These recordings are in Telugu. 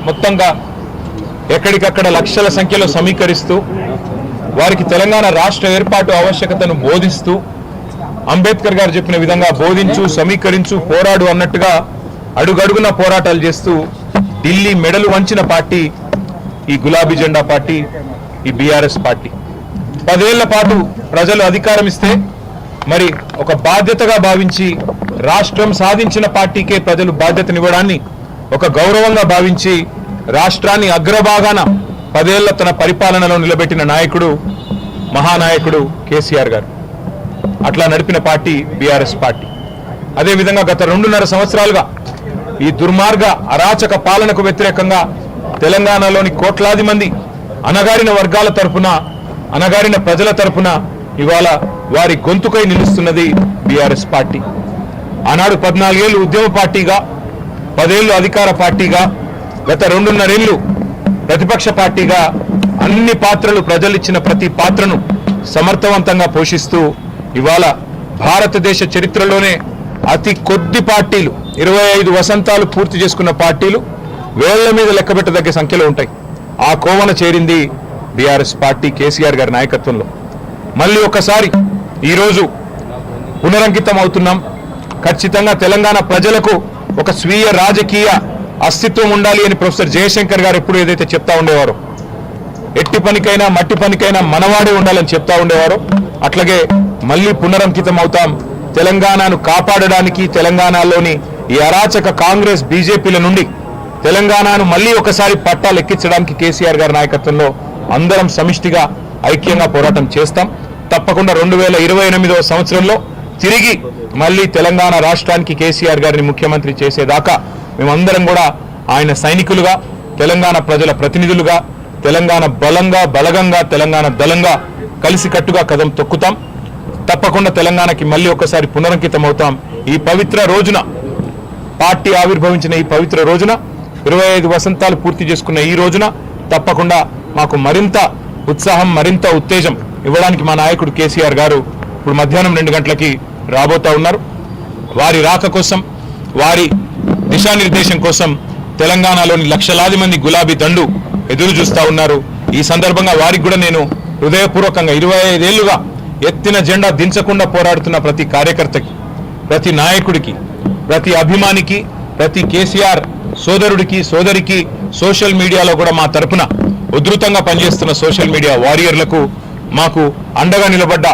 మొత్తంగా ఎక్కడికక్కడ లక్షల సంఖ్యలో సమీకరిస్తూ వారికి తెలంగాణ రాష్ట్ర ఏర్పాటు ఆవశ్యకతను బోధిస్తూ అంబేద్కర్ గారు చెప్పిన విధంగా బోధించు సమీకరించు పోరాడు అన్నట్టుగా అడుగడుగున పోరాటాలు చేస్తూ ఢిల్లీ మెడలు వంచిన పార్టీ ఈ గులాబీ జెండా పార్టీ, ఈ బీఆర్ఎస్ పార్టీ. 10 ఏళ్ల పాటు ప్రజలు అధికారం ఇస్తే మరి ఒక బాధ్యతగా భావించి రాష్ట్రం సాధించిన పార్టీకే ప్రజలు బాధ్యతనివ్వడాన్ని ఒక గౌరవంగా భావించి రాష్ట్రాన్ని అగ్రభాగాన 10 ఏళ్ల తన పరిపాలనలో నిలబెట్టిన నాయకుడు మహానాయకుడు కేసీఆర్ గారు. అట్లా నడిపిన పార్టీ బీఆర్ఎస్ పార్టీ. అదేవిధంగా గత 2.5 సంవత్సరాలుగా ఈ దుర్మార్గ అరాచక పాలనకు వ్యతిరేకంగా తెలంగాణలోని కోట్లాది మంది అణగారిన వర్గాల తరపున, అణగారిన ప్రజల తరపున ఇవాళ వారి గొంతుకై నిలుస్తున్నది బీఆర్ఎస్ పార్టీ. ఆనాడు 14 ఏళ్లు ఉద్యమ పార్టీగా, 10 ఏళ్లు అధికార పార్టీగా, గత 2.5 ఏళ్లు ప్రతిపక్ష పార్టీగా అన్ని పాత్రలు, ప్రజలిచ్చిన ప్రతి పాత్రను సమర్థవంతంగా పోషిస్తూ ఇవాళ భారతదేశ చరిత్రలోనే అతి కొద్ది పార్టీలు, 25 వసంతాలు పూర్తి చేసుకున్న పార్టీలు వేళ్ల మీద లెక్కబెట్టదగ్గ సంఖ్యలో ఉంటాయి. ఆ కోవన చేరింది బీఆర్ఎస్ పార్టీ కేసీఆర్ గారి నాయకత్వంలో. మళ్ళీ ఒకసారి ఈరోజు పునరంకితం అవుతున్నాం. ఖచ్చితంగా తెలంగాణ ప్రజలకు ఒక స్వీయ రాజకీయ అస్తిత్వం ఉండాలి అని ప్రొఫెసర్ జయశంకర్ గారు ఎప్పుడు ఏదైతే చెప్తా ఉండేవారో, ఎట్టి పనికైనా మట్టి పనికైనా మనవాడే ఉండాలని చెప్తా ఉండేవారో, అట్లాగే మళ్ళీ పునరంకితం అవుతాం. తెలంగాణను కాపాడడానికి, తెలంగాణలోని ఈ అరాచక కాంగ్రెస్ బీజేపీల నుండి తెలంగాణను మళ్ళీ ఒకసారి పట్టాలెక్కించడానికి కేసీఆర్ గారి నాయకత్వంలో అందరం సమిష్టిగా ఐక్యంగా పోరాటం చేస్తాం. తప్పకుండా 2028వ సంవత్సరంలో తిరిగి మళ్ళీ తెలంగాణ రాష్ట్రానికి కేసీఆర్ గారిని ముఖ్యమంత్రి చేసేదాకా మేమందరం కూడా ఆయన సైనికులుగా, తెలంగాణ ప్రజల ప్రతినిధులుగా, తెలంగాణ బలంగా, బలగంగా, తెలంగాణ దళంగా కలిసికట్టుగా కదం తొక్కుతాం. తప్పకుండా తెలంగాణకి మళ్ళీ ఒకసారి పునరంకితం అవుతాం. ఈ పవిత్ర రోజున, పార్టీ ఆవిర్భవించిన ఈ పవిత్ర రోజున, 25 వసంతాలు పూర్తి చేసుకున్న ఈ రోజున తప్పకుండా మాకు మరింత ఉత్సాహం, మరింత ఉత్తేజం ఇవ్వడానికి మా నాయకుడు కేసీఆర్ గారు ఇప్పుడు మధ్యాహ్నం 2 గంటలకి రాబోతా ఉన్నారు. వారి రాక కోసం, వారి దిశానిర్దేశం కోసం తెలంగాణలోని లక్షలాది మంది గులాబీ దండు ఎదురు చూస్తూ ఉన్నారు. ఈ సందర్భంగా వారికి కూడా నేను హృదయపూర్వకంగా 25 ఏళ్లుగా ఎత్తిన జెండా దించకుండా పోరాడుతున్న ప్రతి కార్యకర్తకి, ప్రతి నాయకుడికి, ప్రతి అభిమానికి, ప్రతి కేసీఆర్ సోదరుడికి, సోదరికి, సోషల్ మీడియాలో కూడా మా తరపున ఉధృతంగా పనిచేస్తున్న సోషల్ మీడియా వారియర్లకు, మాకు అండగా నిలబడ్డ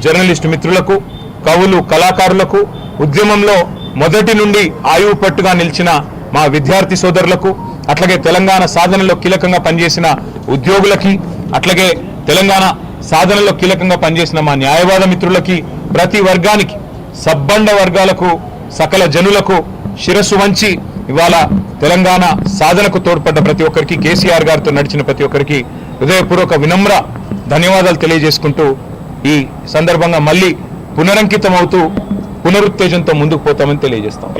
జర్నలిస్టు మిత్రులకు, కవులు, కళాకారులకు, ఉద్యమంలో మొదటి నుండి ఆయువు పట్టుగా నిలిచిన మా విద్యార్థి సోదరులకు, అట్లాగే తెలంగాణ సాధనలో కీలకంగా పనిచేసిన ఉద్యోగులకి, అట్లాగే తెలంగాణ సాధనలో కీలకంగా పనిచేసిన మా న్యాయవాద మిత్రులకి, ప్రతి వర్గానికి, సబ్బండ వర్గాలకు, సకల జనులకు శిరస్సు వంచి ఇవాళ తెలంగాణ సాధనకు తోడ్పడ్డ ప్రతి ఒక్కరికి, కేసీఆర్ గారితో నడిచిన ప్రతి ఒక్కరికి హృదయపూర్వక వినమ్ర ధన్యవాదాలు తెలియజేసుకుంటూ ఈ సందర్భంగా మళ్ళీ పునరంకితం అవుతూ పునరుత్తేజంతో ముందుకు పోతామని తెలియజేస్తాం.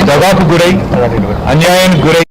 దగాకు గురై, అన్యాయానికి గురై